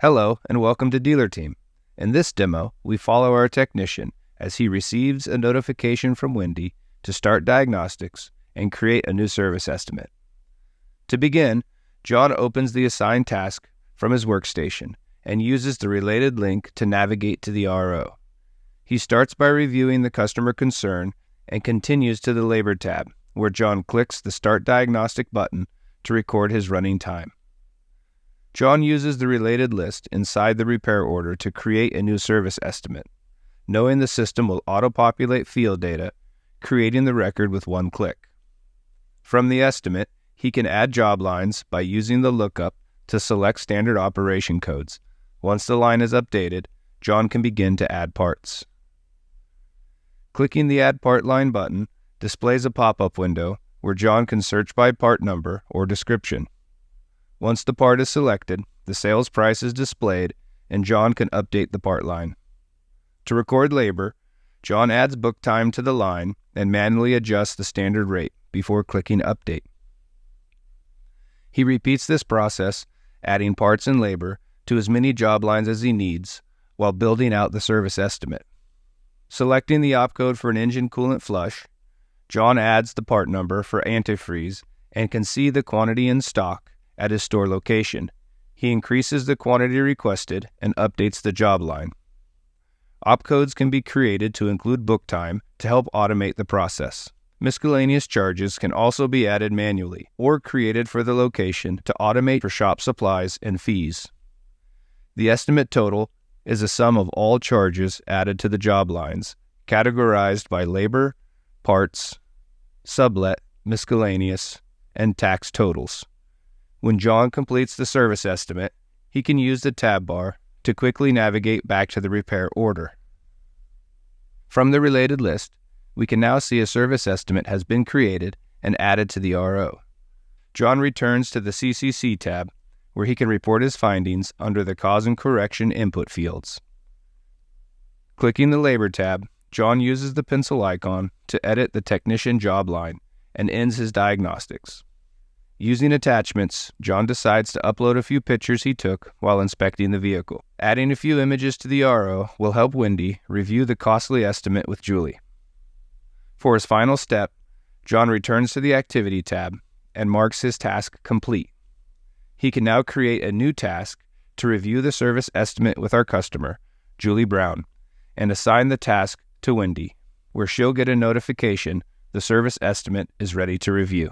Hello and welcome to Dealer Team. In this demo, we follow our technician as he receives a notification from Wendy to start diagnostics and create a new service estimate. To begin, John opens the assigned task from his workstation and uses the related link to navigate to the RO. He starts by reviewing the customer concern and continues to the Labor tab, where John clicks the Start Diagnostic button to record his running time. John uses the related list inside the repair order to create a new service estimate, knowing the system will auto-populate field data, creating the record with one click. From the estimate, he can add job lines by using the lookup to select standard operation codes. Once the line is updated, John can begin to add parts. Clicking the Add Part Line button displays a pop-up window where John can search by part number or description. Once the part is selected, the sales price is displayed and John can update the part line. To record labor, John adds book time to the line and manually adjusts the standard rate before clicking Update. He repeats this process, adding parts and labor to as many job lines as he needs while building out the service estimate. Selecting the opcode for an engine coolant flush, John adds the part number for antifreeze and can see the quantity in stock at his store location. He increases the quantity requested and updates the job line. Opcodes can be created to include book time to help automate the process. Miscellaneous charges can also be added manually or created for the location to automate for shop supplies and fees. The estimate total is a sum of all charges added to the job lines, categorized by labor, parts, sublet, miscellaneous, and tax totals. When John completes the service estimate, he can use the tab bar to quickly navigate back to the repair order. From the related list, we can now see a service estimate has been created and added to the RO. John returns to the CCC tab, where he can report his findings under the Cause and Correction input fields. Clicking the Labor tab, John uses the pencil icon to edit the technician job line and ends his diagnostics. Using attachments, John decides to upload a few pictures he took while inspecting the vehicle. Adding a few images to the RO will help Wendy review the costly estimate with Julie. For his final step, John returns to the Activity tab and marks his task complete. He can now create a new task to review the service estimate with our customer, Julie Brown, and assign the task to Wendy, where she'll get a notification the service estimate is ready to review.